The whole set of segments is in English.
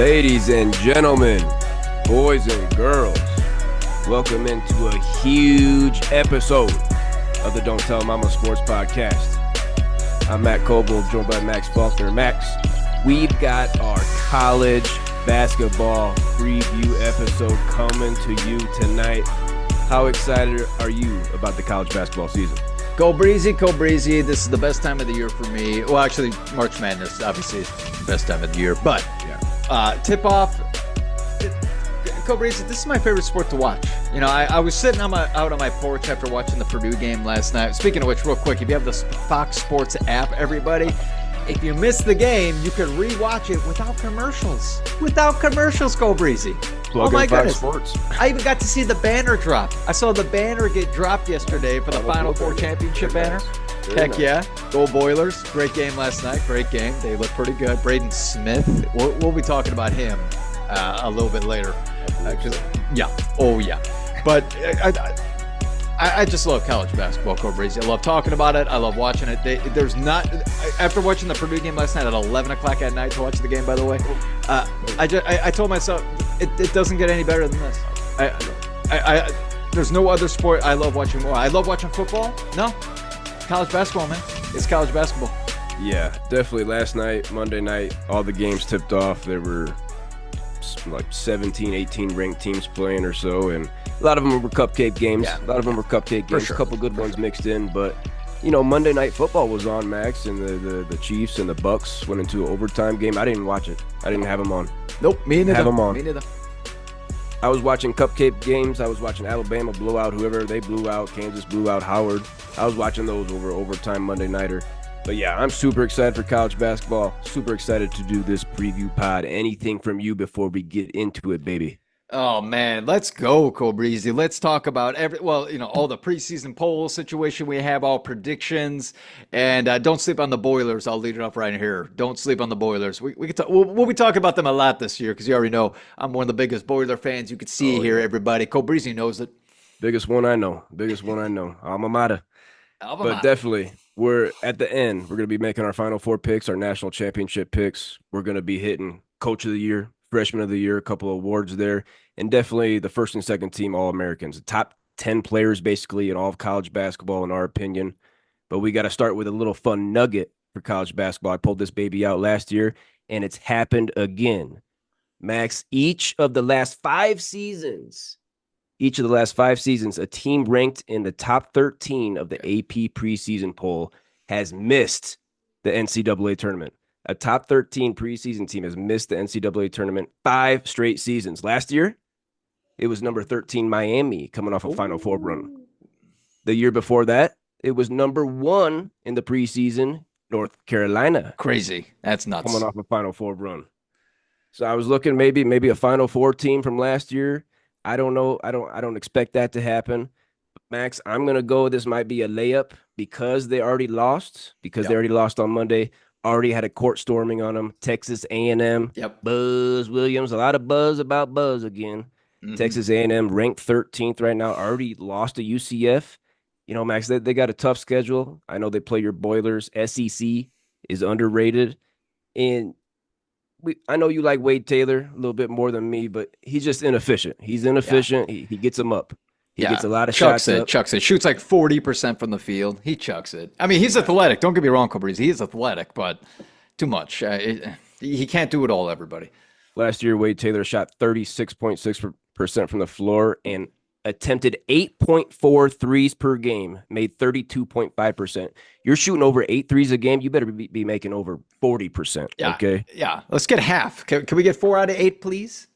Ladies and gentlemen, boys and girls, welcome into a huge episode of the Don't Tell Mama Sports Podcast. I'm Matt Coble, joined by Max Faulkner. Max, we've got our college basketball preview episode coming to you tonight. How excited are you about the college basketball season? Go breezy, go breezy. This is the best time of the year for me. Well, actually, March Madness, obviously, is the best time of the year. But tip-off, go breezy, this is my favorite sport to watch. You know, I was sitting out on my porch after watching the Purdue game last night. Speaking of which, real quick, if you have the Fox Sports app, everybody, if you missed the game, you can rewatch it without commercials. Without commercials, go breezy. Plug in Fox Sports. I even got to see the banner drop. I saw the banner get dropped yesterday for the Final Four championship banner. Heck yeah. Go Boilers. Great game last night. Great game. They look pretty good. Braden Smith. We'll be talking about him a little bit later. But I just love college basketball, Go Breezy. I love talking about it. I love watching it. After watching the Purdue game last night at 11 o'clock at night to watch the game, by the way, I told myself it doesn't get any better than this. There's no other sport I love watching more. I love watching football. No, college basketball, man. It's college basketball. Yeah, definitely. Last night, Monday night, all the games tipped off. There were like 17, 18 ranked teams playing or so, and a lot of them were cupcake games. Yeah. A lot of them were cupcake games. Sure. A couple good ones mixed in, but you know, Monday Night Football was on, Max, and the Chiefs and the Bucks went into an overtime game. I didn't watch it. I didn't have them on. Nope, me neither. Have them on. Me neither. I was watching cupcake games. I was watching Alabama blow out whoever they blew out. Kansas blew out Howard. I was watching those over overtime Monday nighter. But yeah, I'm super excited for college basketball. Super excited to do this preview pod. Anything from you before we get into it, baby? Oh man, let's go, Cobreezy. Let's talk about all the preseason poll situation we have, all predictions, and don't sleep on the Boilers. I'll lead it up right here. Don't sleep on the Boilers. We can talk, we'll be talking about them a lot this year because you already know I'm one of the biggest Boiler fans you could see here. Everybody, Cobreezy knows it. Biggest one I know. Alma mater. But definitely, we're at the end. We're going to be making our Final Four picks, our national championship picks. We're going to be hitting Coach of the Year, Freshman of the Year, a couple of awards there, and definitely the first and second team All-Americans. The top 10 players basically in all of college basketball, in our opinion. But we got to start with a little fun nugget for college basketball. I pulled this baby out last year, and it's happened again. Max, each of the last five seasons, a team ranked in the top 13 of the AP preseason poll has missed the NCAA tournament. A top 13 preseason team has missed the NCAA tournament 5 straight seasons. Last year, it was number 13 Miami coming off a Final Four run. The year before that, it was number 1 in the preseason, North Carolina. Crazy. That's nuts. Coming off a Final Four run. So I was looking maybe a Final Four team from last year. I don't know. I don't expect that to happen. Max, I'm going to go. This might be a layup because they already lost. They already lost on Monday. Already had a court storming on them. Texas A&M. Yep. Buzz Williams. A lot of buzz about Buzz again. Mm-hmm. Texas A&M ranked 13th right now. Already lost to UCF. You know, Max, they got a tough schedule. I know they play your Boilers. SEC is underrated. And I know you like Wade Taylor a little bit more than me, but he's just inefficient. He's inefficient. Yeah. He gets them up. He gets a lot of shots up. Chucks it. Shoots like 40% from the field. He chucks it. I mean, he's athletic. Don't get me wrong, Cobreezy. He is athletic, but too much. He can't do it all, everybody. Last year, Wade Taylor shot 36.6% from the floor and attempted 8.4 threes per game, made 32.5%. You're shooting over 8 threes a game. You better be making over 40%. Yeah. Okay. Yeah. Let's get half. Can we get 4 out of 8, please?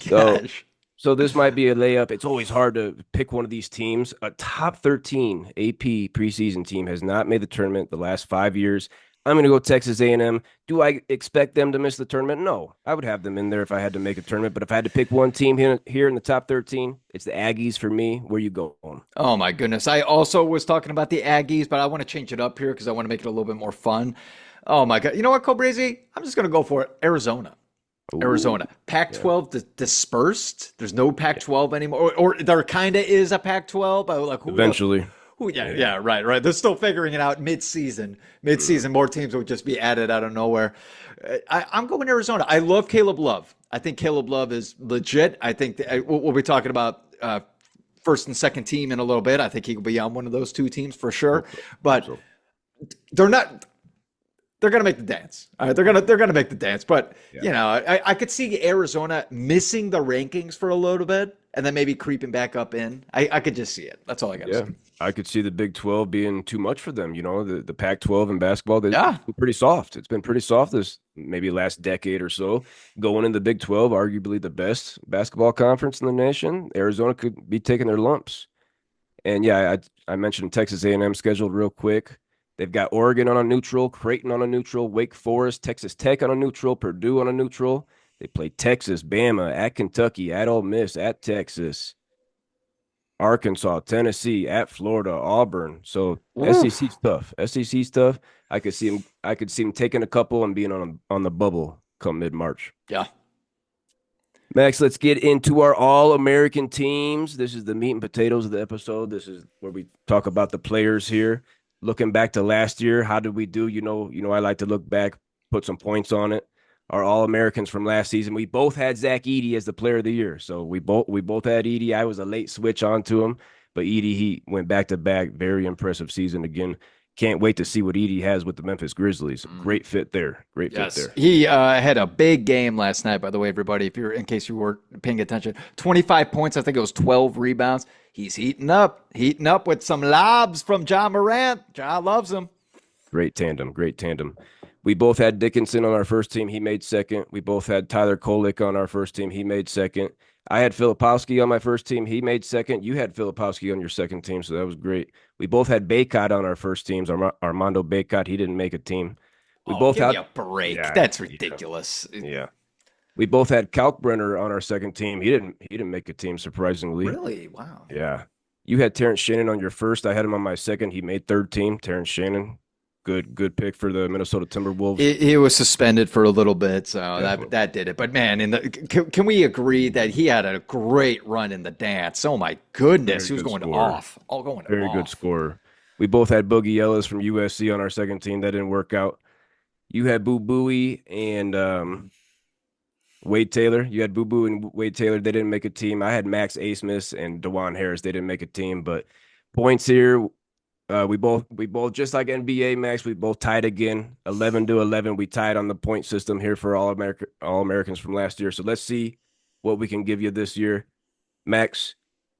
Gosh. So this might be a layup. It's always hard to pick one of these teams. A top 13 AP preseason team has not made the tournament the last 5 years. I'm going to go Texas A&M. Do I expect them to miss the tournament? No. I would have them in there if I had to make a tournament. But if I had to pick one team here in the top 13, it's the Aggies for me. Where you going? Oh, my goodness. I also was talking about the Aggies, but I want to change it up here because I want to make it a little bit more fun. Oh, my God. You know what, Cobreezy? I'm just going to go for it. Arizona. Ooh. Arizona. Pac-12 dispersed. There's no Pac-12 anymore. Or there kind of is a Pac-12. Eventually. Right. They're still figuring it out mid-season. More teams will just be added out of nowhere. I'm going Arizona. I love Caleb Love. I think Caleb Love is legit. I think we'll be talking about first and second team in a little bit. I think he will be on one of those two teams for sure. Hope so. But Hope so. they're not. They're gonna make the dance. All right, they're gonna make the dance. But I could see Arizona missing the rankings for a little bit and then maybe creeping back up in. I could just see it. That's all I got to say. I could see the Big 12 being too much for them. The Pac-12 in basketball, it's Yeah. been pretty soft. It's been pretty soft this maybe last decade or so. Going in the Big 12, arguably the best basketball conference in the nation, Arizona could be taking their lumps. And I mentioned Texas A&M scheduled real quick. They've got Oregon on a neutral, Creighton on a neutral, Wake Forest, Texas Tech on a neutral, Purdue on a neutral. They play Texas, Bama, at Kentucky, at Ole Miss, at Texas, Arkansas, Tennessee, at Florida, Auburn. So SEC's tough. SEC's tough. I could see him taking a couple and being on the bubble come mid-March. Yeah. Max, let's get into our All-American teams. This is the meat and potatoes of the episode. This is where we talk about the players here. Looking back to last year, how did we do? I like to look back, put some points on it. Our All-Americans from last season, we both had Zach Edey as the player of the year. So we both had Edey. I was a late switch onto him, but Edey, he went back-to-back. Very impressive season again. Can't wait to see what Edey has with the Memphis Grizzlies. Great fit there. Great fit there. He had a big game last night, by the way, everybody, in case you weren't paying attention. 25 points. I think it was 12 rebounds. He's heating up with some lobs from John Morant. John loves him. Great tandem. We both had Dickinson on our first team. He made second. We both had Tyler Kolek on our first team. He made second. I had Filipowski on my first team. He made second. You had Filipowski on your second team, so that was great. We both had Baycott on our first teams. Armando Baycott, he didn't make a team. We both give had me a break. Yeah, that's ridiculous. Yeah. We both had Kalkbrenner on our second team. He didn't make a team, surprisingly. Really? Wow. Yeah. You had Terrence Shannon on your first. I had him on my second. He made third team. Terrence Shannon. Good pick for the Minnesota Timberwolves. He was suspended for a little bit, so that did it. But man, can we agree that he had a great run in the dance? Oh my goodness, he was going off. Very good scorer. We both had Boogie Ellis from USC on our second team. That didn't work out. You had Boo Buie and Wade Taylor. You had Boo Boo and Wade Taylor. They didn't make a team. I had Max Asmus and DeJuan Harris. They didn't make a team. But points here. We both just like NBA, Max. We both tied again, 11-11. We tied on the point system here for All Americans from last year. So let's see what we can give you this year, Max.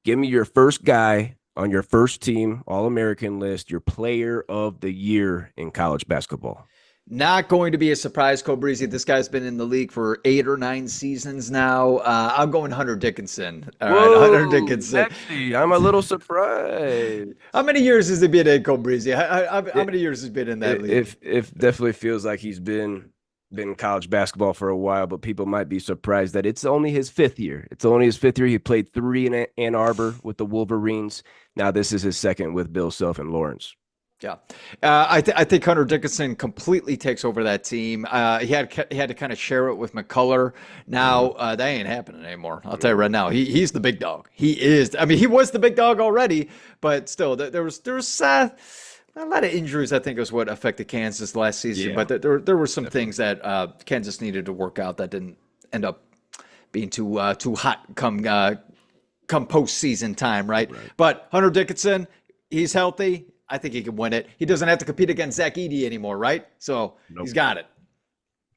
Give me your first guy on your first team All American list, your player of the year in college basketball. Not going to be a surprise, Cobreezy. This guy's been in the league for 8 or 9 seasons now. I'm going Hunter Dickinson. All right, Hunter Dickinson. Actually, I'm a little surprised. How many years has he been in, Cobreezy? How many years has he been in that league? It definitely feels like he's been in college basketball for a while, but people might be surprised that it's only his 5th year. It's only his 5th year. He played 3 in Ann Arbor with the Wolverines. Now this is his 2nd with Bill Self and Lawrence. Yeah, I think Hunter Dickinson completely takes over that team. He had to kind of share it with McCullough. Now that ain't happening anymore. I'll tell you right now. He's the big dog. He is. I mean, he was the big dog already, but still, there was a lot of injuries. I think is what affected Kansas last season. Yeah. But there were some things that Kansas needed to work out that didn't end up being too hot come postseason time, right? But Hunter Dickinson, he's healthy. I think he can win it. He doesn't have to compete against Zach Edey anymore, right? So He's got it.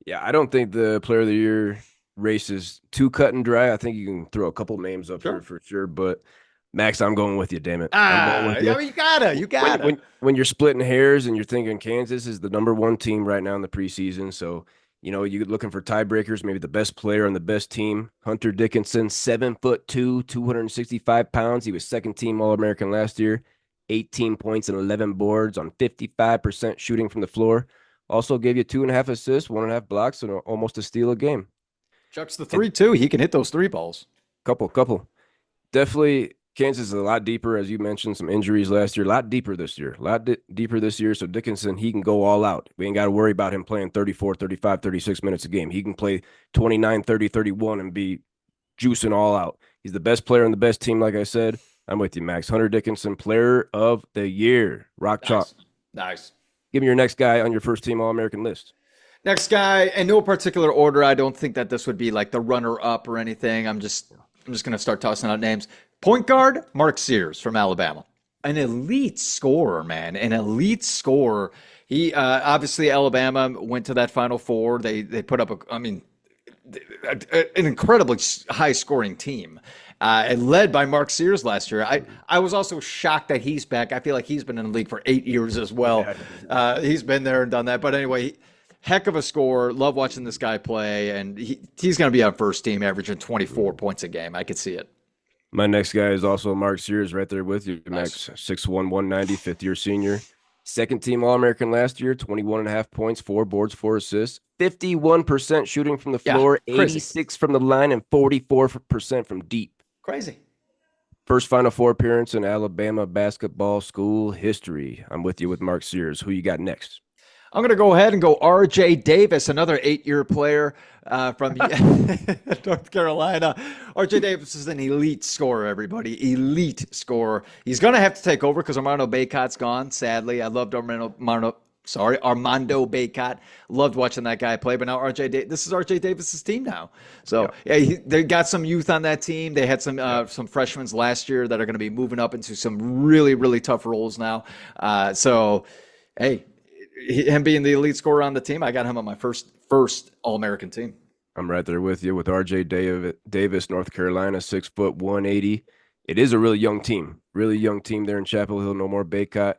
Yeah, I don't think the player of the year race is too cut and dry. I think you can throw a couple names up here for sure. But Max, I'm going with you, damn it. I'm going with you. You gotta. When you're splitting hairs and you're thinking Kansas is the number 1 team right now in the preseason, so you're looking for tiebreakers, maybe the best player on the best team. Hunter Dickinson, 7'2", 265 pounds. He was 2nd team All-American last year. 18 points and 11 boards on 55% shooting from the floor. Also gave you 2.5 assists, 1.5 blocks, and almost a steal a game. Chucks the 3 too. He can hit those 3 balls. Couple. Definitely, Kansas is a lot deeper, as you mentioned. Some injuries last year. A lot deeper this year. Deeper this year. So Dickinson, he can go all out. We ain't got to worry about him playing 34, 35, 36 minutes a game. He can play 29, 30, 31 and be juicing all out. He's the best player on the best team, like I said. I'm with you, Max. Hunter Dickinson, player of the year. Rock chalk. Nice. Give me your next guy on your first team All-American list. Next guy, in no particular order. I don't think that this would be like the runner-up or anything. I'm just gonna start tossing out names. Point guard, Mark Sears from Alabama, an elite scorer, man, an elite scorer. He obviously Alabama went to that Final Four. They put up an incredibly high scoring team. And led by Mark Sears last year. I was also shocked that he's back. I feel like he's been in the league for 8 years as well. He's been there and done that. But anyway, heck of a scorer. Love watching this guy play. And he's going to be on first team, averaging 24 points a game. I could see it. My next guy is also Mark Sears, right there with you, Max. Nice. 6'1", 190, fifth-year senior. Second team All-American last year, 21.5 points, 4 boards, 4 assists, 51% shooting from the floor, 86 from the line, and 44% from deep. Crazy. First Final Four appearance in Alabama basketball school history. I'm with you with Mark Sears. Who you got next? I'm going to go ahead and go R.J. Davis, another 8-year player from North Carolina. R.J. Davis is an elite scorer, everybody. Elite scorer. He's going to have to take over because Armando Bacot's gone, sadly. I loved Armando Bacot. Loved watching that guy play, but now this is R.J. Davis's team now. So they got some youth on that team. They had some freshmen last year that are going to be moving up into some really, really tough roles now. Hey, him being the elite scorer on the team, I got him on my first All-American team. I'm right there with you with R.J. Davis, North Carolina, 6', 180. It is a really young team there in Chapel Hill. No more Bacot.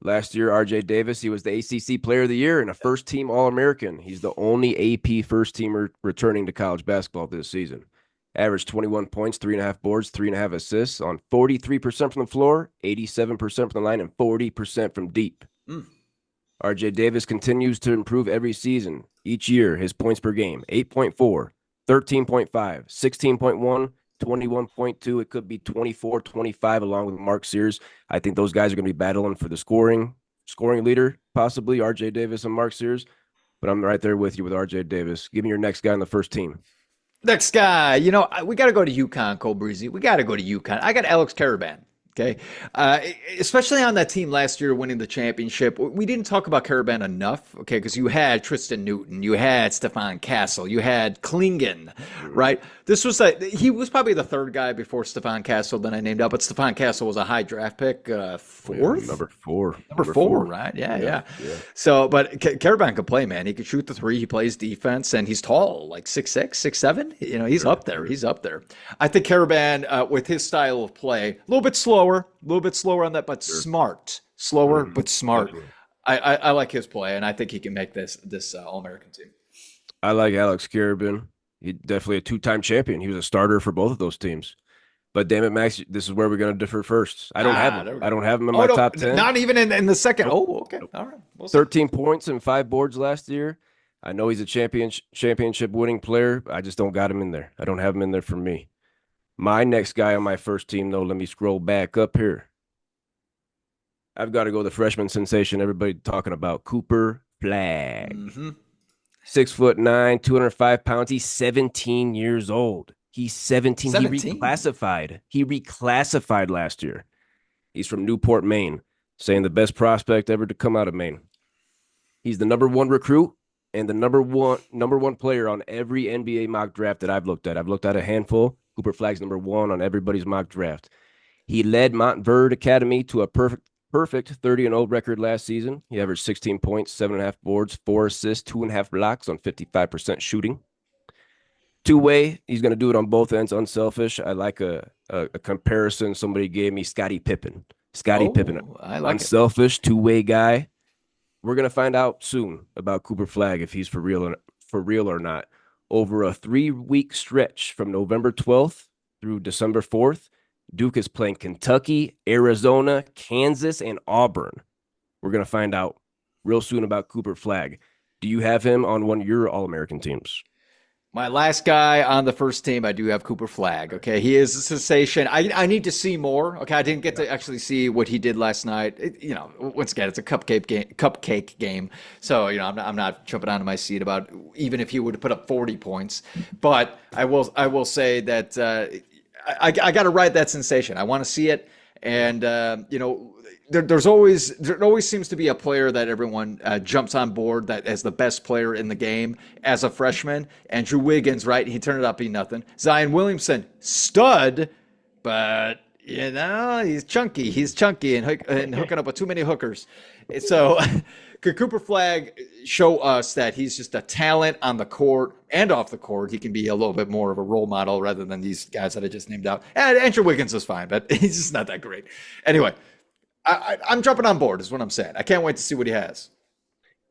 Last year, R.J. Davis, he was the ACC Player of the Year and a first-team All-American. He's the only AP first-teamer returning to college basketball this season. Averaged 21 points, 3.5 boards, 3.5 assists on 43% from the floor, 87% from the line, and 40% from deep. R.J. Davis continues to improve every season. Each year, his points per game, 8.4, 13.5, 16.1, 21.2. It could be 24, 25 along with Mark Sears. I think those guys are going to be battling for the scoring leader, possibly R.J. Davis and Mark Sears. But I'm right there with you with R.J. Davis. Give me your next guy on the first team. Next guy, we got to go to UConn, Cole Breezy. We got to go to UConn. I got Alex Karaban. Okay. Especially on that team last year winning the championship. We didn't talk about Karaban enough, okay, because you had Tristan Newton, you had Stefan Castle, you had Klingen, right? He was probably the third guy before Stefan Castle that I named out, but Stefan Castle was a high draft pick, fourth? Yeah, number four. Number four, right? Yeah. So, but Karaban could play, man. He could shoot the three. He plays defense, and he's tall, like 6'6", 6'7". He's up there. He's up there. I think Karaban, with his style of play, a little bit slower on that, but smart. Slower, but smart. I like his play, and I think he can make this All-American team. I like Alex Karaban. He's definitely a two-time champion. He was a starter for both of those teams. But damn it, Max, this is where we're going to differ first. I don't have him. I don't have him in my top 10. Not even in the second. Oh, okay. All right. We'll 13 points and 5 boards last year. I know he's a championship winning player. I just don't got him in there. I don't have him in there for me. My next guy on my first team, though, let me scroll back up here. I've got to go the freshman sensation everybody talking about, Cooper Flagg. 6'9", 205 pounds. He's 17 years old. He's 17. He reclassified last year. He's from Newport, Maine, saying the best prospect ever to come out of Maine. He's the number 1 recruit and the number one player on every NBA mock draft that I've looked at. I've looked at a handful. Cooper Flagg's number 1 on everybody's mock draft. He led Montverde Academy to a perfect 30-0 record last season. He averaged 16 points, 7.5 boards, 4 assists, 2.5 blocks on 55% shooting. Two-way, he's going to do it on both ends, unselfish. I like a comparison somebody gave me, Scottie Pippen. Pippen, I like unselfish, two-way guy. We're going to find out soon about Cooper Flagg if he's for real or not. Over a 3-week stretch from November 12th through December 4th, Duke is playing Kentucky, Arizona, Kansas, and Auburn. We're going to find out real soon about Cooper Flagg. Do you have him on one of your All-American teams? My last guy on the first team, I do have Cooper Flagg. Okay, he is a sensation. I need to see more. Okay, I didn't get to actually see what he did last night. Once again, it's a cupcake game. So I'm not jumping onto my seat about even if he would have put up 40 points. But I will say that I got to ride that sensation. I want to see it, and there always seems to be a player that everyone jumps on board that as the best player in the game as a freshman. Andrew Wiggins, right? He turned out to be nothing. Zion Williamson, stud, but he's chunky. He's chunky and hooking up with too many hookers. So could Cooper Flagg show us that he's just a talent on the court and off the court? He can be a little bit more of a role model rather than these guys that I just named out. And Andrew Wiggins is fine, but he's just not that great. Anyway. I'm jumping on board is what I'm saying. I can't wait to see what he has.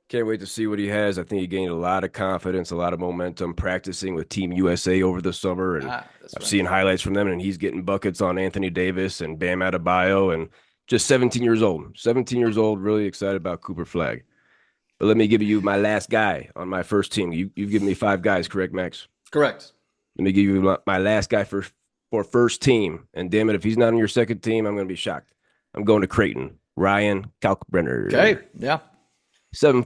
Can't wait to see what he has. I think he gained a lot of confidence, a lot of momentum practicing with Team USA over the summer. And I've seen highlights from them, and he's getting buckets on Anthony Davis and Bam Adebayo, and just 17 years old. 17 years old, really excited about Cooper Flagg. But let me give you my last guy on my first team. You've given me 5 guys, correct, Max? Correct. Let me give you my last guy for first team. And damn it, if he's not on your second team, I'm going to be shocked. I'm going to Creighton. Ryan Kalkbrenner. Okay, yeah. 7'1",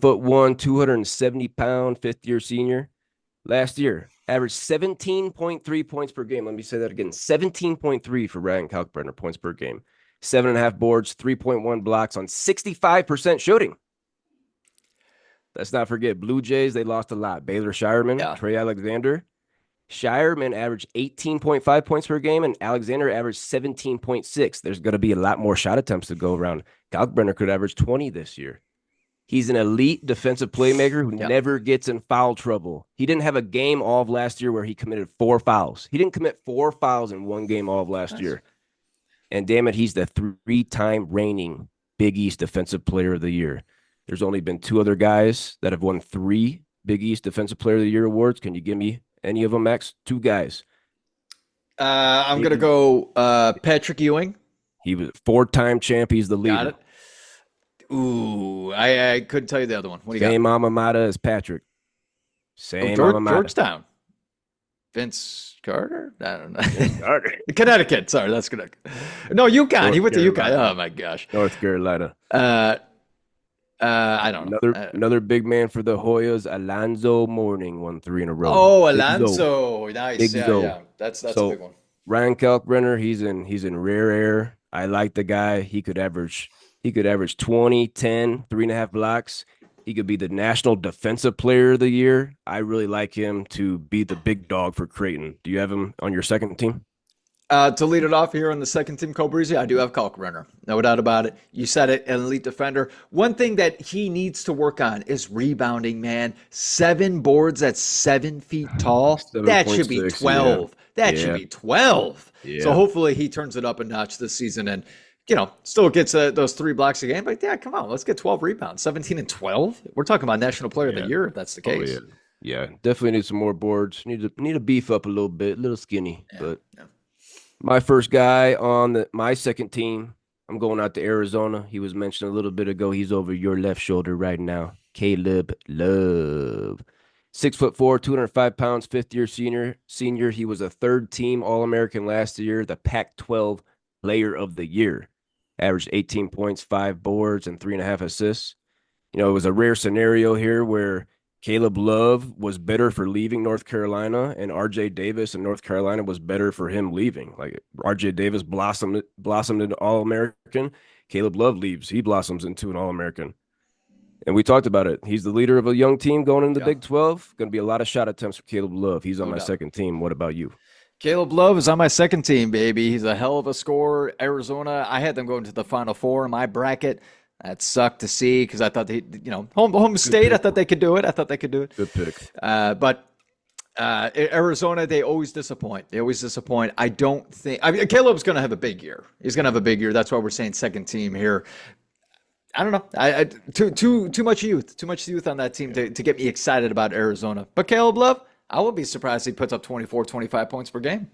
270-pound, fifth-year senior. Last year, averaged 17.3 points per game. Let me say that again. 17.3 for Ryan Kalkbrenner points per game. 7.5 boards, 3.1 blocks on 65% shooting. Let's not forget, Blue Jays, they lost a lot. Baylor Shireman, Trey Alexander. Shireman averaged 18.5 points per game, and Alexander averaged 17.6. There's going to be a lot more shot attempts to go around. Kalkbrenner could average 20 this year. He's an elite defensive playmaker who never gets in foul trouble. He didn't have a game all of last year where he committed 4 fouls. He didn't commit 4 fouls in one game all of last year. And damn it, he's the 3-time reigning Big East Defensive Player of the Year. There's only been 2 other guys that have won 3 Big East Defensive Player of the Year awards. Can you give me any of them, Max? 2 guys. I'm going to go Patrick Ewing. He was 4-time champ. He's the leader. Got it. Ooh, I couldn't tell you the other one. What do you got? Same alma mater as Patrick. Same alma mater. Georgetown. Vince Carter? I don't know. Carter. Connecticut. Sorry, that's Connecticut. No, UConn. He went to UConn. Oh, my gosh. North Carolina. I don't know. Another big man for the Hoyas, Alonzo Mourning, won 3 in a row. Oh, Alonzo. Nice. Yeah. That's a big one. Ryan Kalkbrenner, he's in rare air. I like the guy. He could average 20, 10, 3.5 blocks. He could be the National Defensive Player of the Year. I really like him to be the big dog for Creighton. Do you have him on your second team? To lead it off here on the second team, Breezy, I do have Kalkbrenner. No doubt about it. You said it, an elite defender. One thing that he needs to work on is rebounding, man. 7 boards at 7 feet tall. That should be 12. That should be 12. Yeah. So hopefully he turns it up a notch this season and, still gets those 3 blocks a game. But yeah, come on, let's get 12 rebounds. 17 and 12. We're talking about National Player of the Year if that's the case. Oh, yeah, definitely need some more boards. Need to beef up a little bit, a little skinny. My first guy on my second team, I'm going out to Arizona. He was mentioned a little bit ago. He's over your left shoulder right now. Caleb Love. 6'4", 205 pounds, fifth-year senior. He was a third-team All-American last year, the Pac-12 Player of the Year. Averaged 18 points, 5 boards, and 3.5 assists. It was a rare scenario here where Caleb Love was better for leaving North Carolina, and R.J. Davis in North Carolina was better for him leaving. Like R.J. Davis blossomed into All-American. Caleb Love leaves. He blossoms into an All-American. And we talked about it. He's the leader of a young team going into the Big 12. Going to be a lot of shot attempts for Caleb Love. He's on my second team. What about you? Caleb Love is on my second team, baby. He's a hell of a scorer. Arizona, I had them going to the Final Four in my bracket. That sucked to see because I thought home state. I thought they could do it. Good pick. But Arizona, they always disappoint. I don't think. Caleb's going to have a big year. He's going to have a big year. That's why we're saying second team here. I don't know. Too much youth. Too much youth on that team to get me excited about Arizona. But Caleb Love, I would be surprised if he puts up 24, 25 points per game.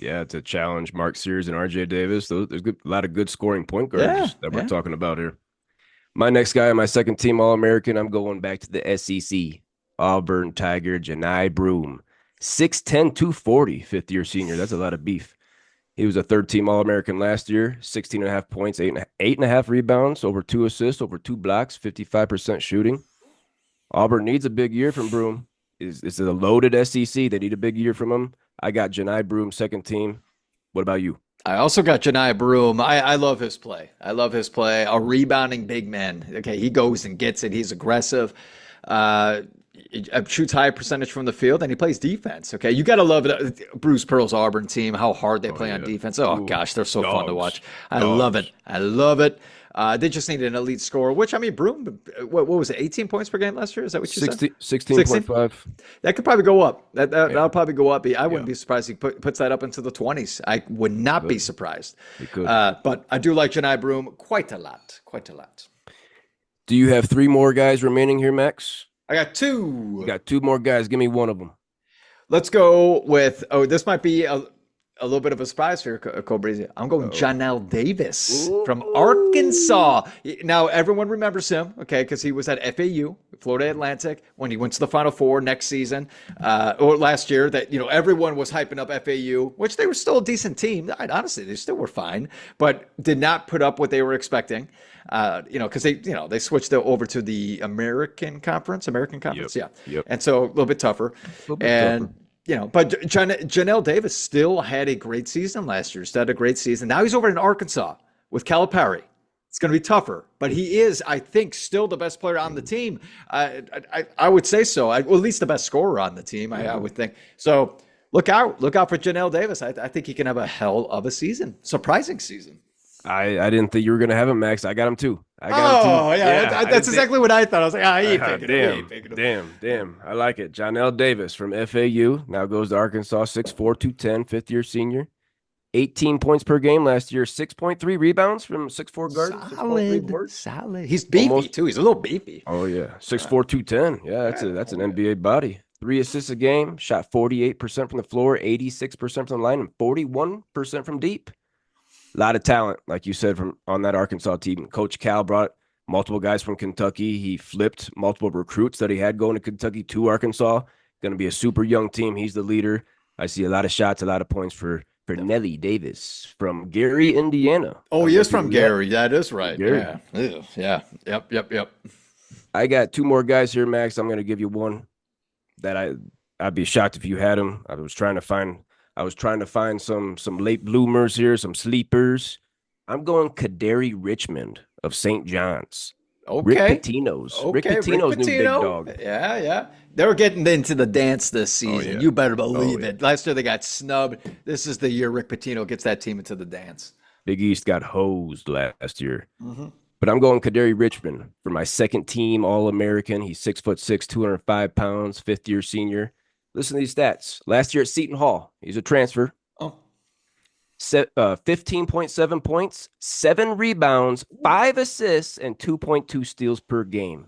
Yeah, to challenge Mark Sears and R.J. Davis. There's a lot of good scoring point guards that we're talking about here. My next guy on my second team All-American, I'm going back to the SEC. Auburn Tiger, Janai Broom. 6'10", 240, fifth-year senior. That's a lot of beef. He was a third-team All-American last year, 16.5 points, 8.5 rebounds, over 2 assists, over 2 blocks, 55% shooting. Auburn needs a big year from Broom. It's a loaded SEC. They need a big year from him. I got Janai Broom, second team. What about you? I also got Janai Broom. I love his play. I love his play. A rebounding big man. Okay, he goes and gets it. He's aggressive. Uh, Shoots high percentage from the field, and he plays defense. Okay, you got to love it. Bruce Pearl's Auburn team, how hard they play on defense. Oh Ooh, gosh, they're so dogs, fun to watch. I love dogs. it. I love it. They just needed an elite scorer, which I mean, Broom, what was it, 18 points per game last year? Is that what you said? 16.5. That could probably go up. Yeah, That'll probably go up. I wouldn't yeah, be surprised if he puts that up into the 20s. I would not be good. surprised. He could. But I do like Janai Broom quite a lot. Quite a lot. Do you have three more guys remaining here, Max? I got two. You got two more guys. Give me one of them. Let's go with, this might be a little bit of a surprise for Cole Breezy. I'm going Janelle Davis from Arkansas. Now, everyone remembers him, okay, because he was at FAU, Florida Atlantic, when he went to the Final Four next season, or last year, that, everyone was hyping up FAU, which they were still a decent team. Honestly, they still were fine, but did not put up what they were expecting. Because they switched over to the American Conference, yeah. Yep. And so a little bit tougher. But Janelle Davis still had a great season last year. Still had a great season. Now he's over in Arkansas with Calipari. It's going to be tougher, but he is, I think, still the best player on the team. I would say so. At least the best scorer on the team, I would think. So look out for Janelle Davis. I think he can have a hell of a season, surprising season. I didn't think you were going to have him, Max. I got him too. That's exactly what I thought. I was like, he ain't picking him. Damn. I like it. Janelle Davis from FAU now goes to Arkansas, 6'4", 210, fifth-year senior. 18 points per game last year, 6.3 rebounds from 6'4" guard. Solid. He's beefy too. He's a little beefy. Oh yeah, 6'4", 210. Yeah, that's an NBA body. 3 assists a game, shot 48% from the floor, 86% from the line, and 41% from deep. A lot of talent, like you said, from on that Arkansas team. Coach Cal brought multiple guys from Kentucky. He flipped multiple recruits that he had going to Kentucky to Arkansas. Going to be a super young team. He's the leader. I see a lot of shots, a lot of points for Nelly Davis from Gary, Indiana. Oh, he is from Gary. That is right. Gary. Yeah. Yep. I got two more guys here, Max. I'm going to give you one that I'd be shocked if you had him. I was trying to find some late bloomers here, some sleepers. I'm going Kaderi Richmond of St. John's. Okay. Rick Pitino's. Rick Pitino's new big dog. Yeah. They were getting into the dance this season. You better believe it. Last year they got snubbed. This is the year Rick Pitino gets that team into the dance. Big East got hosed last year. Mm-hmm. But I'm going Kaderi Richmond for my second team All-American. He's 6'6", 205 pounds, fifth-year senior. Listen to these stats. Last year at Seton Hall, he's a transfer. 15.7 points, 7 rebounds, 5 assists, and 2.2 steals per game.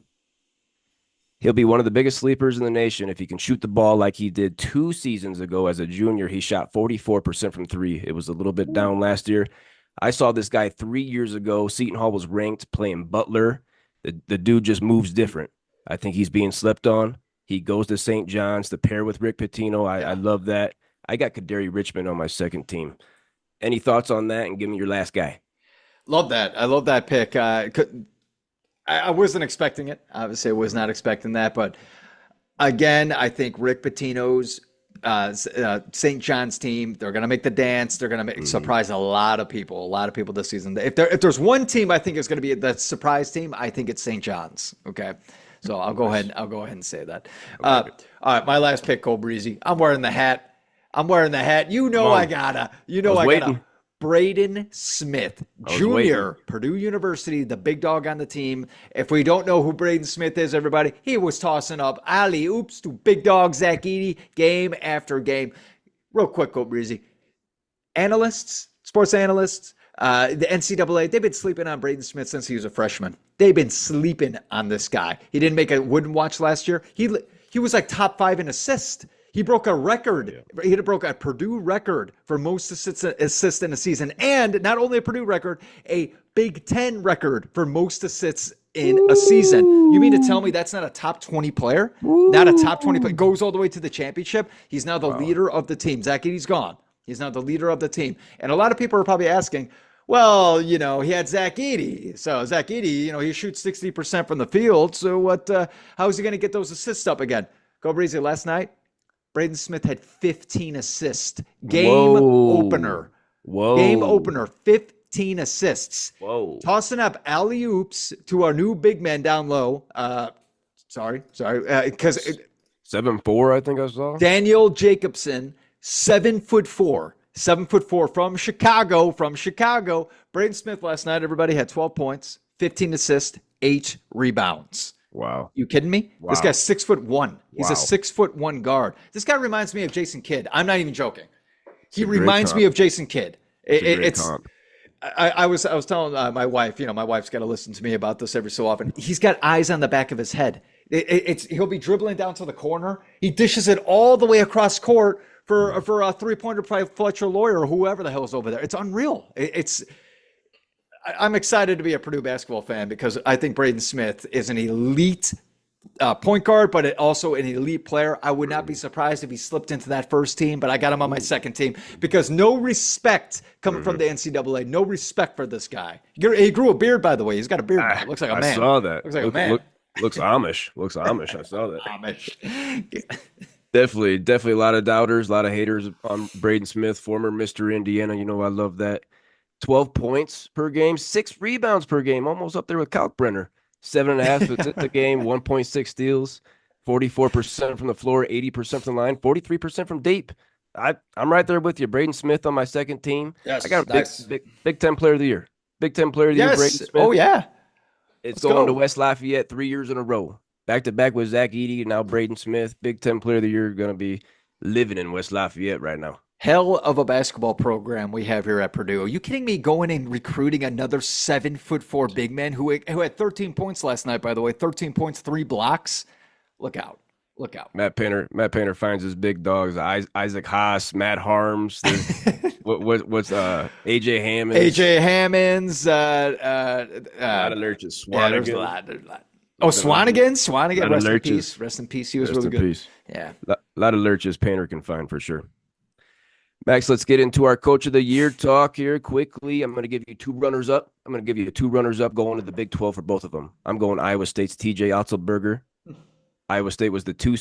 He'll be one of the biggest sleepers in the nation if he can shoot the ball like he did 2 seasons ago as a junior. He shot 44% from 3. It was a little bit down last year. I saw this guy 3 years ago. Seton Hall was ranked playing Butler. The dude just moves different. I think he's being slept on. He goes to St. John's to pair with Rick Pitino. I love that. I got Kaderi Richmond on my second team. Any thoughts on that? And give me your last guy. Love that. I love that pick. I wasn't expecting it. Obviously, I was not expecting that. But again, I think Rick Pitino's St. John's team, they're going to make the dance. They're going to surprise a lot of people this season. If there's one team I think is going to be the surprise team, I think it's St. John's. Okay. So I'll go ahead and say that. All right, my last pick, Cole Breezy. I'm wearing the hat. You know I gotta. Braden Smith, Jr., Purdue University, the big dog on the team. If we don't know who Braden Smith is, everybody, he was tossing up alley-oops to big dog Zach Edey game after game. Real quick, Cole Breezy. Sports analysts, the NCAA, they've been sleeping on Braden Smith since he was a freshman. They've been sleeping on this guy. He didn't make a Wooden Watch last year. He was like top 5 in assists. He broke a record. Yeah. He broke a Purdue record for most assists in a season. And not only a Purdue record, a Big Ten record for most assists in a season. You mean to tell me that's not a top 20 player? Not a top 20 player. Goes all the way to the championship. He's now the leader of the team. Zach Edey's gone. He's now the leader of the team. And a lot of people are probably asking, well, he had Zach Edey. So Zach Edey, he shoots 60% from the field. So how is he going to get those assists up again? Go Breezy, last night, Braden Smith had 15 assists. Game opener. Game Whoa. opener, 15 assists. Whoa. Tossing up alley oops to our new big man down low. Sorry, because 7'4", I think I saw. Daniel Jacobson, 7'4", 7'4" from Chicago. Braden Smith last night, everybody had 12 points, 15 assists, 8 rebounds. Wow. You kidding me? Wow. This guy's 6'1". He's Wow. a 6'1" guard. This guy reminds me of Jason Kidd. I'm not even joking. He a great reminds me comp. of Jason Kidd. It's a great comp. I was telling my wife, my wife's got to listen to me about this every so often. He's got eyes on the back of his head. He'll be dribbling down to the corner. He dishes it all the way across court for a 3-pointer by Fletcher Lawyer or whoever the hell is over there. It's unreal. I'm excited to be a Purdue basketball fan because I think Braden Smith is an elite point guard, but also an elite player. I would not be surprised if he slipped into that first team, but I got him on my second team because no respect coming from the NCAA. No respect for this guy. He grew a beard, by the way. He's got a beard now. Looks like a man. I saw that. Looks like a man. Looks Amish. Looks Amish. I saw that. Amish. Definitely a lot of doubters, a lot of haters on Braden Smith, former Mr. Indiana. I love that. 12 points per game, 6 rebounds per game, almost up there with Kalkbrenner. 7.5 assists a game, 1.6 steals, 44% from the floor, 80% from the line, 43% from deep. I'm right there with you. Braden Smith on my second team. Yes, I got a nice. Big Ten Player of the Year. Big Ten Player of the Year, Braden Smith. Oh, yeah. It's going to West Lafayette 3 years in a row. Back-to-back with Zach Edey and now Braden Smith. Big Ten Player of the Year, going to be living in West Lafayette right now. Hell of a basketball program we have here at Purdue. Are you kidding me? Going and recruiting another 7'4" big man who had 13 points last night, by the way. 13 points, 3 blocks. Look out. Matt Painter finds his big dogs. Isaac Haas, Matt Harms. what's AJ Hammonds? AJ Hammonds. A lot of lurches. There's a lot. Oh, Swanigan. Rest in peace. He was really good. Peace. Yeah. A lot of lurches Painter can find for sure. Max, let's get into our Coach of the Year talk here quickly. I'm going to give you 2 runners up. I'm going to give you 2 runners up going to the Big 12 for both of them. I'm going Iowa State's TJ Otzelberger. Iowa State was a 2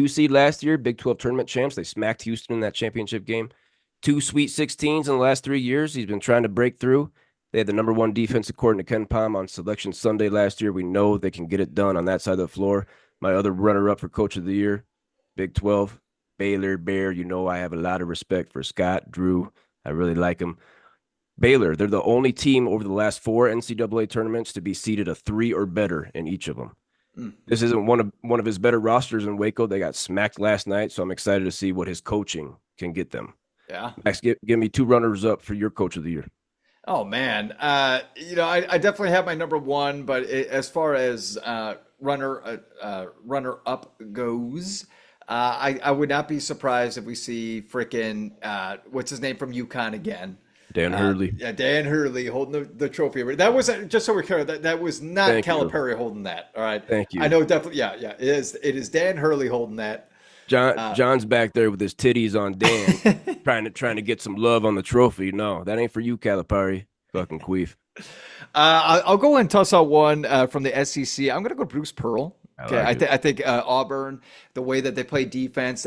seed last year, Big 12 tournament champs. They smacked Houston in that championship game. 2 Sweet 16s in the last 3 years. He's been trying to break through. They had the number 1 defense according to Ken Pom on Selection Sunday last year. We know they can get it done on that side of the floor. My other runner-up for Coach of the Year, Big 12, Baylor Bear. I have a lot of respect for Scott Drew. I really like him. Baylor, they're the only team over the last 4 NCAA tournaments to be seeded a 3 or better in each of them. This isn't one of his better rosters in Waco. They got smacked last night, so I'm excited to see what his coaching can get them. Yeah. Max, give me 2 runners up for your Coach of the Year. Oh man, I definitely have my number 1, but as far as runner up goes, I would not be surprised if we see freaking what's his name from UConn again. Dan Hurley. Yeah, Dan Hurley holding the trophy. That was, just so we're clear, that was not Calipari holding that. All right. Thank you. I know definitely. Yeah. It is Dan Hurley holding that. John's back there with his titties on Dan, trying to get some love on the trophy. No, that ain't for you, Calipari. Fucking queef. I'll go and toss out one from the SEC. I'm going to go Bruce Pearl. Okay, I think Auburn, the way that they play defense.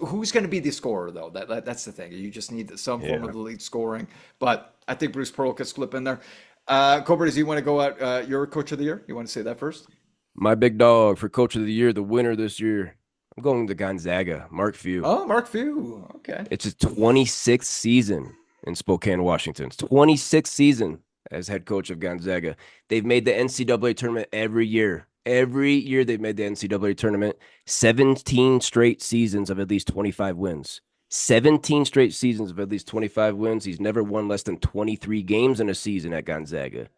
Who's going to be the scorer though? That's the thing. You just need some form of elite scoring. But I think Bruce Pearl could slip in there. Cobra, do you want to go out your Coach of the Year? You want to say that first? My big dog for Coach of the Year, the winner this year. I'm going to Gonzaga, Mark Few. Oh, Mark Few. Okay. It's his 26th season in Spokane, Washington. It's 26th season as head coach of Gonzaga. They've made the NCAA tournament every year. Every year they've made the NCAA tournament. 17 straight seasons of at least 25 wins. 17 straight seasons of at least 25 wins. He's never won less than 23 games in a season at Gonzaga.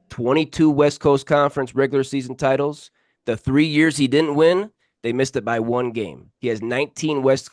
22 West Coast Conference regular season titles. The 3 years he didn't win, they missed it by 1 game. He has 19 West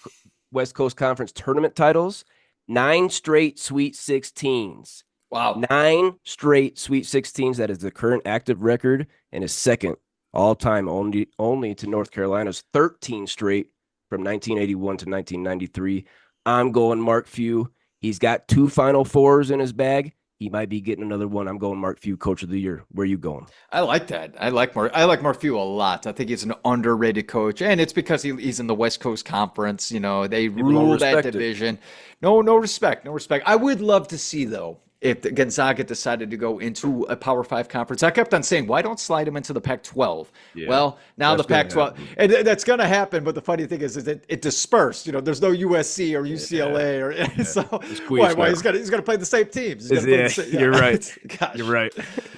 Coast Conference tournament titles, 9 straight Sweet 16s. Wow. 9 straight Sweet 16s. That is the current active record and is second all-time only to North Carolina's 13 straight from 1981 to 1993. I'm going Mark Few. He's got 2 Final Fours in his bag. He might be getting another one. I'm going Mark Few, Coach of the Year. Where are you going? I like that. I like Marfew a lot. I think he's an underrated coach, and it's because he's in the West Coast Conference. You know, they People don't rule that respect it. division. No respect, no respect. I would love to see though if Gonzaga decided to go into a Power Five conference. I kept on saying, why don't slide him into the Pac-12? Yeah, Well, now the that's gonna Pac-12, happen. and that's going to happen. But the funny thing is it dispersed. You know, there's no USC or UCLA or so. It's Queens Why now. he's got to play the same teams. He's gotta play the same, You're right. Gosh. You're right.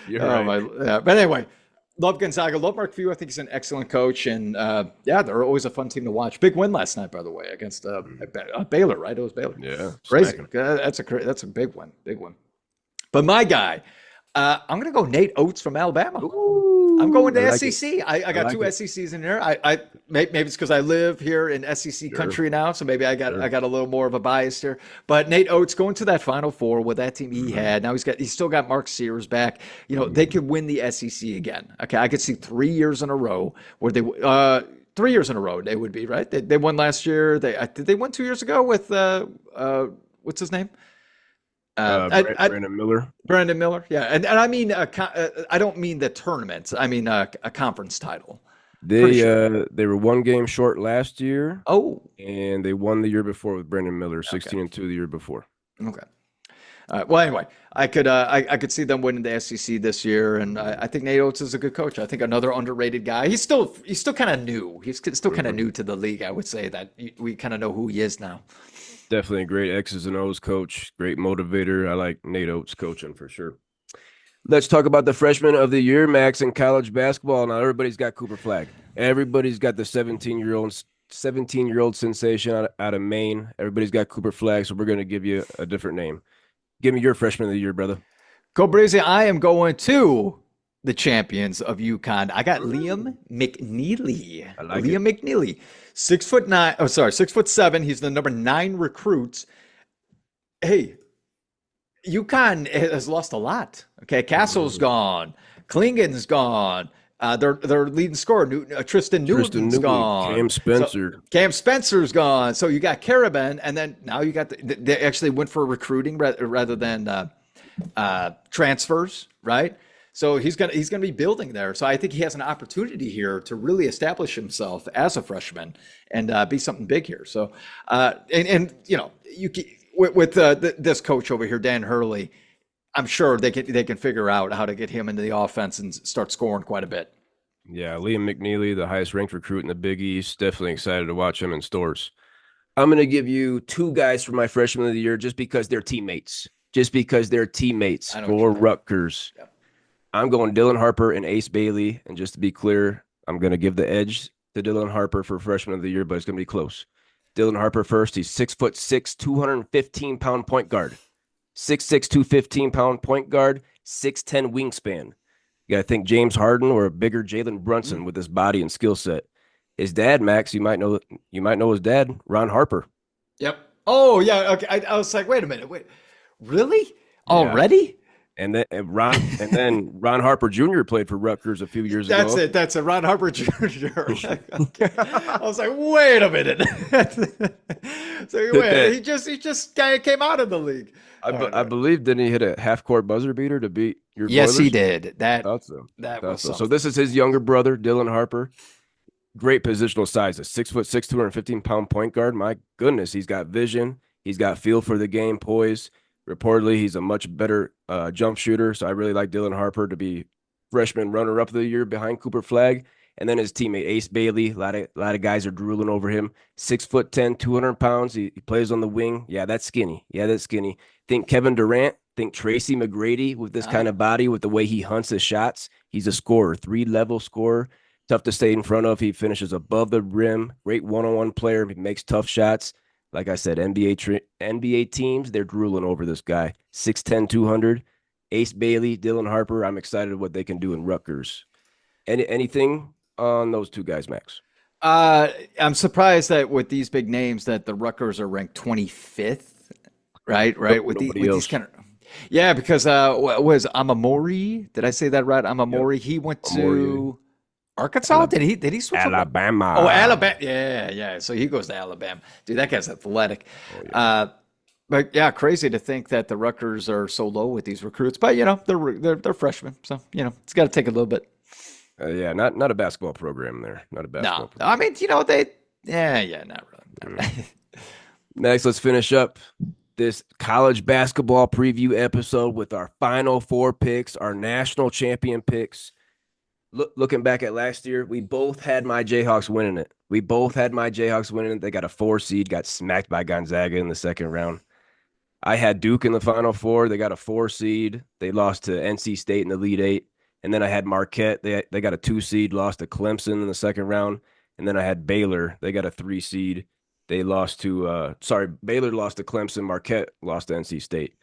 You're Oh right. my, yeah. But anyway, love Gonzaga, love Mark Few. I think he's an excellent coach, and yeah, they're always a fun team to watch. Big win last night, by the way, against Baylor. Right, it was Baylor. Yeah, Crazy. smacking. That's a big one, big one. But my guy, I'm gonna go Nate Oates from Alabama. I'm going to I like SEC. I got like two it. SECs in there. I maybe it's because I live here in SEC country now, so maybe I got a little more of a bias here. But Nate Oates going to that Final Four with that team he had. Now he's still got Mark Sears back. You know, they could win the SEC again. Okay, I could see 3 years in a row where they 3 years in a row they would be right. They won last year. Did they win 2 years ago with what's his name? Brandon Miller. Brandon Miller, yeah, and I mean, I don't mean the tournament. I mean a conference title. They were one game short last year, Oh, and they won the year before with Brandon Miller, 16-2 the year before. okay. Well, anyway, I could see them winning the SEC this year, and I think Nate Oates is a good coach. I think another underrated guy. He's still kind of new. He's still kind of new to the league. I would say that we kind of know who he is now. Definitely a great X's and O's coach, great motivator. I like Nate Oates coaching for sure. Let's talk about the freshman of the year, Max, in college basketball. Now everybody's got Cooper Flag. Everybody's got the 17-year-old sensation out of Maine. Everybody's got Cooper Flag, so we're going to give you a different name. Give me your freshman of the year, brother. Go Breezy. I am going to the champions of UConn. I got Liam McNeely. Liam McNeely. 6'9". Oh, sorry, 6'7". He's the number 9 recruit. Hey, UConn has lost a lot. Okay, Castle's gone. Klingen's gone. Their leading scorer, Tristan Newton's gone. Cam Spencer. So, Cam Spencer's gone. So you got Caravan, and then now you got they actually went for recruiting rather than transfers, right? So he's gonna be building there. So I think he has an opportunity here to really establish himself as a freshman and be something big here. So and you know with this coach over here, Dan Hurley, I'm sure they can figure out how to get him into the offense and start scoring quite a bit. Yeah, Liam McNeely, the highest ranked recruit in the Big East. Definitely excited to watch him in stores. I'm going to give you 2 guys for my freshman of the year just because they're teammates. For Rutgers. Yep. I'm going Dylan Harper and Ace Bailey. And just to be clear, I'm going to give the edge to Dylan Harper for freshman of the year, but it's going to be close. Dylan Harper first. He's 6'6", 215-pound point guard. 6'6", 215-pound point guard, 6'10" wingspan. You got to think James Harden or a bigger Jalen Brunson with his body and skill set. His dad, Max, you might know his dad, Ron Harper. Yep. Oh, yeah. Okay. I was like, wait a minute. Wait, really? Already? And then Ron Harper Jr. played for Rutgers a few years ago. That's it. Ron Harper Jr. I was like, wait a minute. So he just kind of came out of the league. I believe, didn't he hit a half-court buzzer beater to beat your Yes, Boilers? he did. That was so this is his younger brother, Dylan Harper. Great positional size, a 6'6", 215-pound point guard. My goodness, he's got vision. He's got feel for the game, poise. Reportedly, he's a much better jump shooter. So I really like Dylan Harper to be freshman runner-up of the year behind Cooper Flag. And then his teammate, Ace Bailey. A lot of guys are drooling over him. 6'10", 200 pounds. He plays on the wing. Yeah, that's skinny. Think Kevin Durant. Think Tracy McGrady with this kind of body, with the way he hunts his shots. He's a scorer, 3-level scorer. Tough to stay in front of. He finishes above the rim. Great one-on-one player. He makes tough shots. Like I said, NBA teams, they're drooling over this guy. 6'10", 200. Ace Bailey, Dylan Harper. I'm excited what they can do in Rutgers. Anything on those 2 guys, Max? I'm surprised that with these big names that the Rutgers are ranked 25th, right? With these kind of, yeah, because was Amamori? Did I say that right? Amamori. Yep. He went to Arkansas. Did he switch? Alabama. Oh, Alabama. Yeah. So he goes to Alabama. Dude, that guy's athletic. Oh, yeah. But yeah, crazy to think that the Rutgers are so low with these recruits. But they're freshmen, so it's got to take a little bit. Yeah, not a basketball program there. Not a No, basketball I program. mean, not really. Not Mm. really. Next, let's finish up this college basketball preview episode with our final four picks, our national champion picks. Looking back at last year, we both had my Jayhawks winning it. We both had my Jayhawks winning it. They got a 4 seed, got smacked by Gonzaga in the second round. I had Duke in the Final Four. They got a 4 seed. They lost to NC State in the Elite Eight. And then I had Marquette. They got a 2 seed, lost to Clemson in the second round. And then I had Baylor. They got a 3 seed. They lost to Baylor lost to Clemson. Marquette lost to NC State.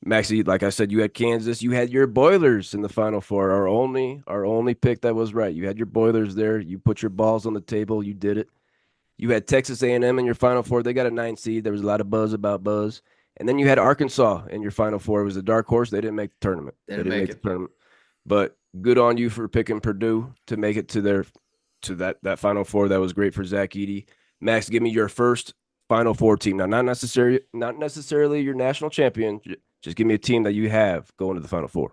Maxie, like I said, you had Kansas. You had your Boilers in the Final Four. Our only pick that was right. You had your Boilers there. You put your balls on the table. You did it. You had Texas A&M in your Final Four. They got a 9 seed. There was a lot of buzz about Buzz. And then you had Arkansas in your Final Four. It was a dark horse. They didn't make the tournament. They They didn't didn't make make the it. tournament. But good on you for picking Purdue to make it to that Final Four. That was great for Zach Edey. Max, give me your first Final Four team. Now, not necessarily your national champion. Just give me a team that you have going to the Final Four.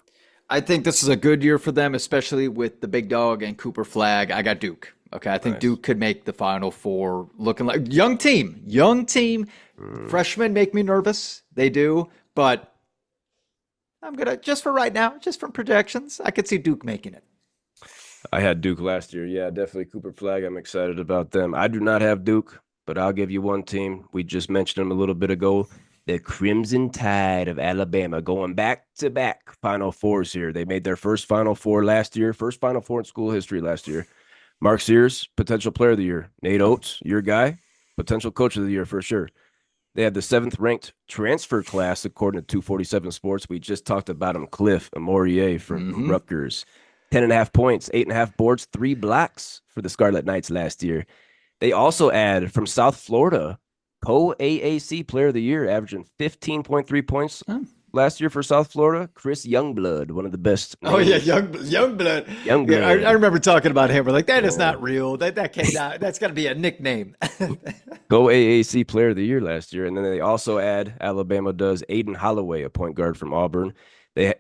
I think this is a good year for them, especially with the big dog and Cooper Flag. I got Duke. Okay, I think Nice. Duke could make the Final Four. Looking like young team, Freshmen make me nervous. They do, but I'm gonna just for right now, just from projections, I could see Duke making it. I had Duke last year. Yeah, definitely Cooper Flag. I'm excited about them. I do not have Duke, but I'll give you one team. We just mentioned them a little bit ago. The Crimson Tide of Alabama going back to back Final Fours here. They made their first Final Four last year, first Final Four in school history last year. Mark Sears, potential player of the year. Nate Oates, your guy, potential coach of the year for sure. They have the 7th ranked transfer class, according to 247 Sports. We just talked about him, Cliff Amorier from Rutgers. 10.5 points, 8.5 boards, 3 blocks for the Scarlet Knights last year. They also add from South Florida, co-AAC player of the year, averaging 15.3 points last year for South Florida. Chris Youngblood, one of the best. Oh yeah, names. young blood. Youngblood. Yeah, I remember talking about him. We're like, that is not real. That cannot. That's got to be a nickname. Go AAC player of the year last year. And then they also add, Alabama does, Aiden Holloway, a point guard from Auburn.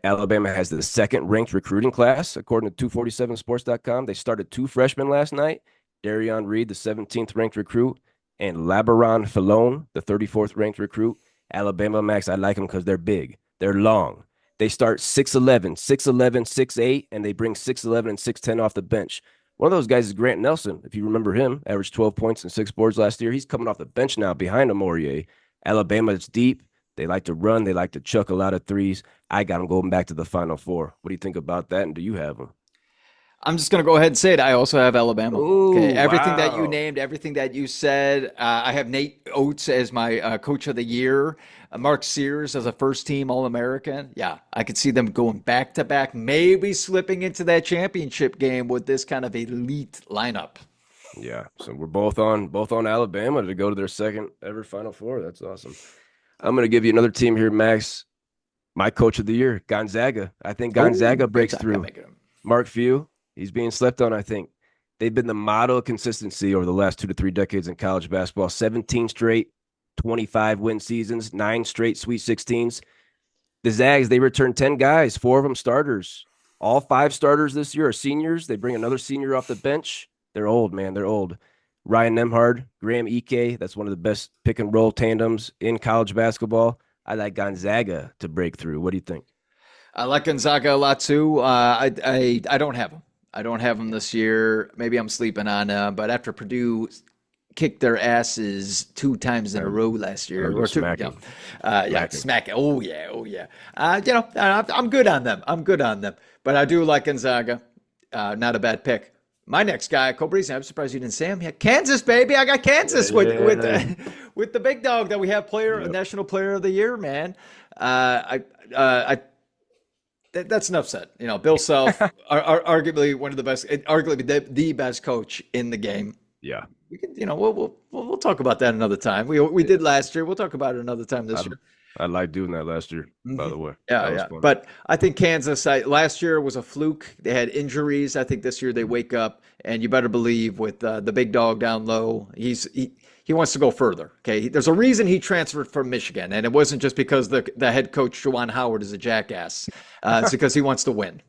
Alabama has the 2nd ranked recruiting class, according to 247sports.com. They started 2 freshmen last night. Darion Reed, the 17th ranked recruit, and Labaron Filone, the 34th ranked recruit. Alabama, Max, I like them because they're big. They're long. They start 6'11", 6'11", 6'8", and they bring 6'11" and 6'10" off the bench. One of those guys is Grant Nelson. If you remember him, averaged 12 points and 6 boards last year. He's coming off the bench now behind Amorier. Alabama is deep. They like to run. They like to chuck a lot of threes. I got them going back to the Final Four. What do you think about that, and do you have them? I'm just going to go ahead and say it. I also have Alabama. Ooh, Okay, everything that you wow. named, everything that you said. I have Nate Oates as my coach of the year. Mark Sears as a first team All American. Yeah, I could see them going back to back, maybe slipping into that championship game with this kind of elite lineup. Yeah, so we're both on Alabama to go to their second ever Final Four. That's awesome. I'm going to give you another team here, Max. My coach of the year, Gonzaga. I think Gonzaga breaks through. Mark Few, he's being slept on, I think. They've been the model of consistency over the last 2 to 3 decades in college basketball. 17 straight 25-win seasons, 9 straight Sweet 16s. The Zags, they returned 10 guys, 4 of them starters. All 5 starters this year are seniors. They bring another senior off the bench. They're old, man. They're old. Ryan Nemhard, Graham Ike, that's one of the best pick and roll tandems in college basketball. I like Gonzaga to break through. What do you think? I like Gonzaga a lot too. I don't have them. I don't have them this year. Maybe I'm sleeping on them. But after Purdue kicked their asses 2 times in a row last year, or 2, smacking. smacking. Oh yeah. I'm good on them. But I do like Gonzaga. Not a bad pick. My next guy, Cobrizi, I'm surprised you didn't say him. Yeah, Kansas, baby. I got Kansas with the big dog that we have national player of the year, man. That's enough said. Bill Self, arguably one of the best, arguably the best coach in the game. Yeah. We can, we'll talk about that another time. We did last year. We'll talk about it another time this year. I liked doing that last year, by the way. Yeah, That was yeah. fun. But I think Kansas, last year was a fluke. They had injuries. I think this year they wake up, and you better believe with the big dog down low, he wants to go further. Okay, there's a reason he transferred from Michigan, and it wasn't just because the head coach Juwan Howard is a jackass. It's because he wants to win.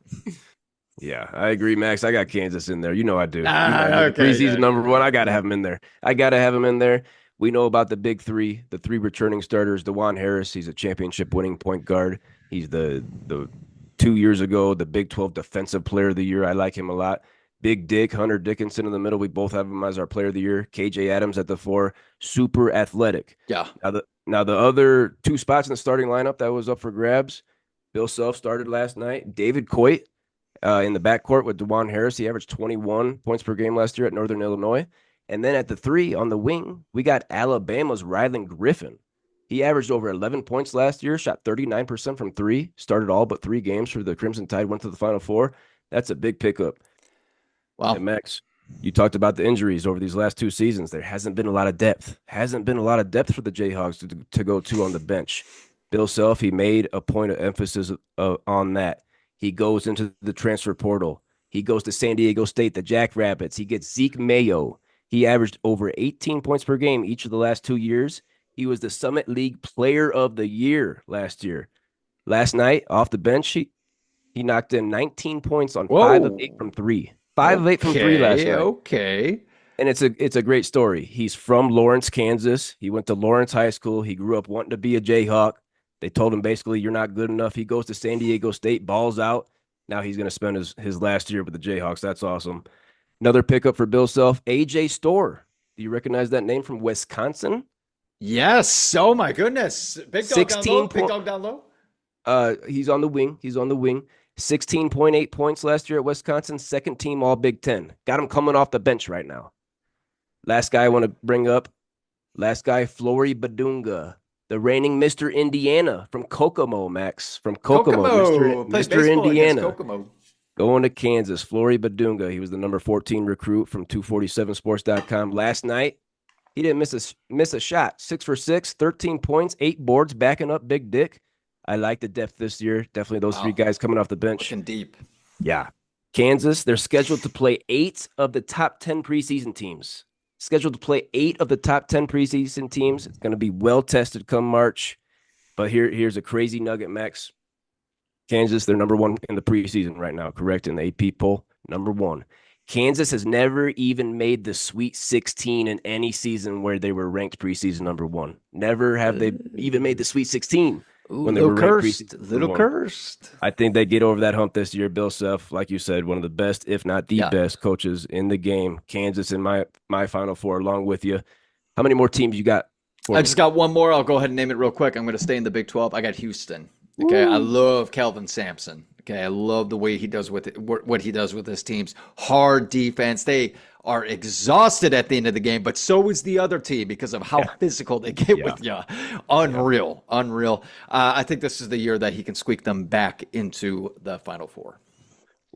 Yeah, I agree, Max. I got Kansas in there. You know I do. You know I Ah, do. The okay, preseason yeah, number one, I got to yeah. have him in there. I got to have him in there. We know about the big three, the three returning starters. DeJuan Harris, he's a championship winning point guard. He's the 2 years ago, the Big 12 Defensive Player of the Year. I like him a lot. Big Dick, Hunter Dickinson in the middle. We both have him as our Player of the Year. KJ Adams at the four, super athletic. Yeah. Now the other two spots in the starting lineup that was up for grabs. Bill Self started last night. David Coit in the backcourt with DeJuan Harris. He averaged 21 points per game last year at Northern Illinois. And then at the three on the wing, we got Alabama's Rylan Griffin. He averaged over 11 points last year, shot 39% from three, started all but 3 games for the Crimson Tide, went to the Final Four. That's a big pickup. Wow. And Max, you talked about the injuries over these last 2 seasons. There hasn't been a lot of depth. Hasn't been a lot of depth for the Jayhawks to go to on the bench. Bill Self, he made a point of emphasis on that. He goes into the transfer portal. He goes to San Diego State, the Jackrabbits. He gets Zeke Mayo. He averaged over 18 points per game each of the last 2 years. He was the Summit League Player of the Year last year. Last night, off the bench, he knocked in 19 points on 5 of 8 from three. 5 of 8 from three last night. Okay. And it's a great story. He's from Lawrence, Kansas. He went to Lawrence High School. He grew up wanting to be a Jayhawk. They told him basically, you're not good enough. He goes to San Diego State, balls out. Now he's going to spend his last year with the Jayhawks. That's awesome. Another pickup for Bill Self, AJ Storr. Do you recognize that name from Wisconsin? Yes. Oh my goodness. Big dog down low. Big dog down low. He's on the wing. 16.8 points last year at Wisconsin. Second team All Big Ten. Got him coming off the bench right now. Last guy I want to bring up. Flory Badunga, the reigning Mr. Indiana from Kokomo, Max. From Kokomo. Mr. Indiana. Kokomo. Going to Kansas. Flory Badunga. He was the number 14 recruit from 247sports.com. Last night, he didn't miss a shot. 6 for 6, 13 points, 8 boards, backing up Big Dick. I like the depth this year. Definitely those three guys coming off the bench. Looking deep. Yeah. Kansas, they're scheduled to play 8 of the top 10 preseason teams. Scheduled to play 8 of the top 10 preseason teams. It's going to be well tested come March. But here's a crazy nugget, Max. Kansas, they're number 1 in the preseason right now, correct? In the AP poll, number 1. Kansas has never even made the Sweet 16 in any season where they were ranked preseason number 1. Never have they even made the Sweet 16 when they were ranked preseason number 1. Cursed. I think they get over that hump this year. Bill Self, like you said, one of the best, if not the best coaches in the game. Kansas in my Final Four along with you. How many more teams you got? I just got one more. I'll go ahead and name it real quick. I'm going to stay in the Big 12. I got Houston. Okay, I love Kelvin Sampson. Okay, I love the way he does with it, what he does with his teams. Hard defense. They are exhausted at the end of the game, but so is the other team because of how physical they get with you. Unreal. I think this is the year that he can squeak them back into the Final Four.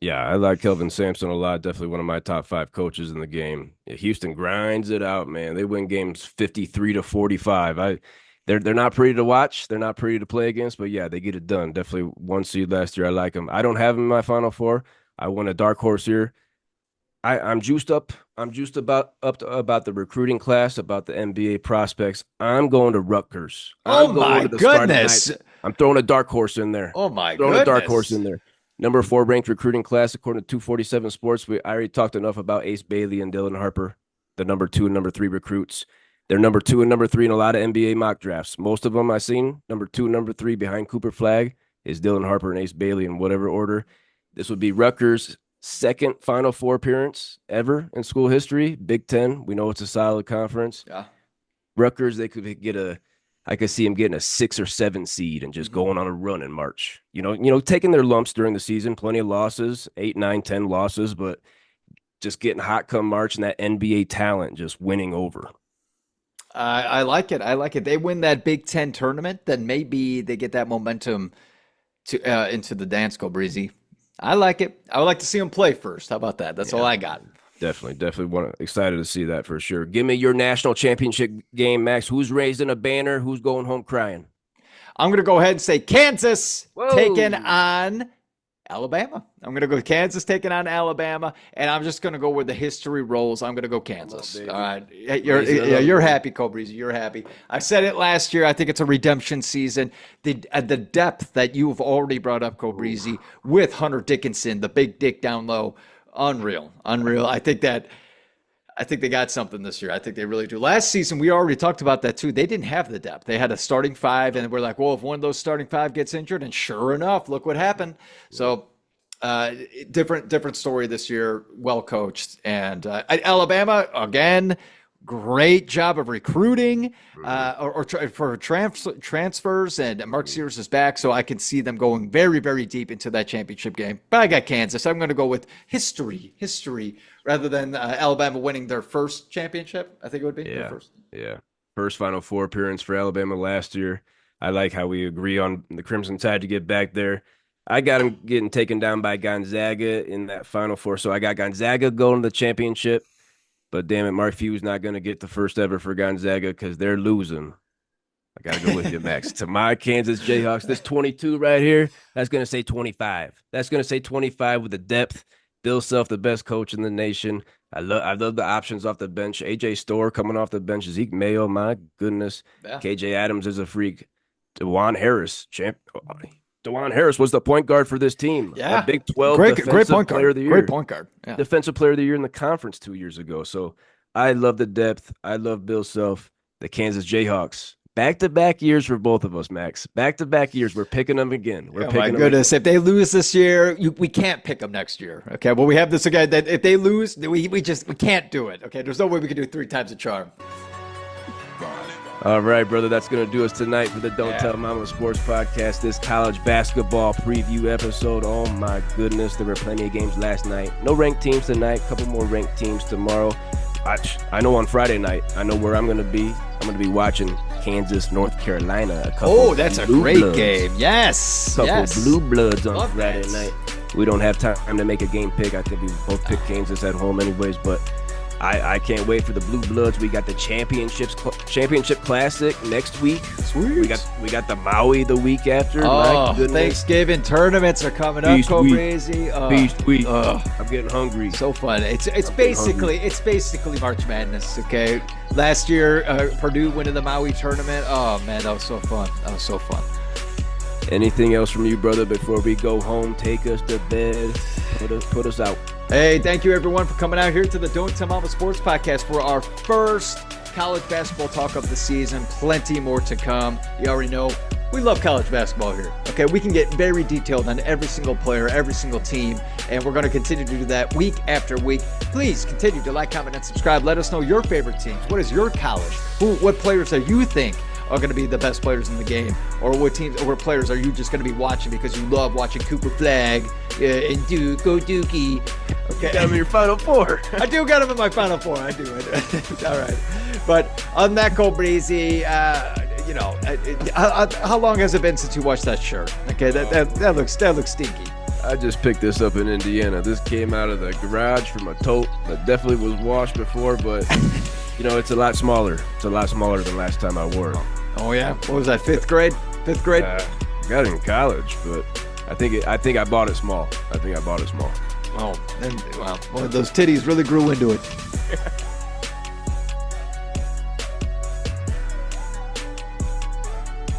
Yeah, I like Kelvin Sampson a lot. Definitely one of my top 5 coaches in the game. Houston grinds it out, man. They win games 53-45. They're not pretty to watch. They're not pretty to play against, but yeah, they get it done. Definitely 1 seed last year. I like them. I don't have them in my Final Four. I want a dark horse here. I'm juiced up. I'm juiced about the recruiting class, about the NBA prospects. I'm going to Rutgers. Oh my goodness! I'm throwing a dark horse in there. Oh my goodness! Throwing a dark horse in there. Number 4 ranked recruiting class according to 247 Sports. I already talked enough about Ace Bailey and Dylan Harper, the number 2 and number 3 recruits. They're number 2 and number 3 in a lot of NBA mock drafts. Most of them I've seen, number 2 and number 3 behind Cooper Flagg is Dylan Harper and Ace Bailey in whatever order. This would be Rutgers' second Final Four appearance ever in school history. Big Ten, we know it's a solid conference. Yeah. Rutgers, they could get I could see them getting a 6 or 7 seed and just going on a run in March. You know, taking their lumps during the season, plenty of losses, 8, 9, 10 losses, but just getting hot come March and that NBA talent just winning over. I like it. They win that Big Ten tournament, then maybe they get that momentum to into the dance. Go Breezy. I like it. I would like to see them play first. How about that? That's all I got. Definitely excited to see that for sure. Give me your national championship game, Max. Who's raising a banner? Who's going home crying? I'm going to go ahead and say Kansas taking Whoa. on Alabama. I'm going to go Kansas taking on Alabama, and I'm just going to go where the history rolls. I'm going to go Kansas. All right. You're happy, Cobreezy. You're happy. I said it last year. I think it's a redemption season. The depth that you've already brought up, Cobreezy, with Hunter Dickinson, the big dick down low, unreal. I think they got something this year. I think they really do. Last season, we already talked about that too. They didn't have the depth. They had a starting five, and we're like, well, if one of those starting five gets injured, and sure enough, look what happened. So different story this year, well coached. And Alabama, again, great job of recruiting for transfers, and Mark Sears is back, so I can see them going very, very deep into that championship game. But I got Kansas. I'm going to go with history, rather than Alabama winning their first championship. I think it would be their first. Yeah. First Final Four appearance for Alabama last year. I like how we agree on the Crimson Tide to get back there. I got them getting taken down by Gonzaga in that Final Four, so I got Gonzaga going to the championship. But damn it, Mark Few's not going to get the first ever for Gonzaga because they're losing. I got to go with you, Max. To my Kansas Jayhawks, this 22 right here, that's going to say 25. That's going to say 25 with the depth. Bill Self, the best coach in the nation. I love the options off the bench. AJ Storr coming off the bench. Zeke Mayo, my goodness. Yeah. KJ Adams is a freak. DeJuan Harris, DeJuan Harris was the point guard for this team. Yeah. A Big 12 great point player of the year. Great point guard. Yeah. Defensive player of the year in the conference 2 years ago. So I love the depth. I love Bill Self, the Kansas Jayhawks. Back-to-back years for both of us, Max. Back-to-back years. We're picking them again. My goodness. If they lose this year, we can't pick them next year. Okay. Well, we have this again that if they lose, we can't do it. Okay. There's no way we can do 3 times the charm. All right, brother. That's going to do us tonight for the Don't Tell Mama Sports Podcast. This college basketball preview episode. Oh, my goodness. There were plenty of games last night. No ranked teams tonight. A couple more ranked teams tomorrow. I know on Friday night, I know where I'm going to be. I'm going to be watching Kansas, North Carolina. That's a great game. Yes. Couple Blue Bloods on Friday night. We don't have time to make a game pick. I think we both pick Kansas at home anyways, but I can't wait for the Blue Bloods. We got the championship classic next week. Sweet. We got the Maui the week after. Oh, Thanksgiving tournaments are coming up. Crazy. Beast week. I'm getting hungry. So fun. It's basically March Madness. Okay. Last year, Purdue winning the Maui tournament. Oh man, that was so fun. Anything else from you, brother, before we go home? Take us to bed. Put us out. Hey, thank you everyone for coming out here to the Don't Tell Mama Sports Podcast for our first college basketball talk of the season. Plenty more to come. You already know we love college basketball here. Okay, we can get very detailed on every single player, every single team, and we're going to continue to do that week after week. Please continue to like, comment, and subscribe. Let us know your favorite teams. What is your college? What players do you think are going to be the best players in the game, or what teams or what players are you just going to be watching because you love watching Cooper Flagg and Duke, go Dookie. Okay, you got him in your Final Four. I do got him in my Final Four. I do. All right, but on that, Cobreezy, how long has it been since you watched that shirt? Okay, that looks stinky. I just picked this up in Indiana. This came out of the garage from a tote that definitely was washed before, but it's a lot smaller. It's a lot smaller than last time I wore it. Oh yeah, what was that? Fifth grade? I got it in college, but I think I bought it small. Oh, well, those titties really grew into it.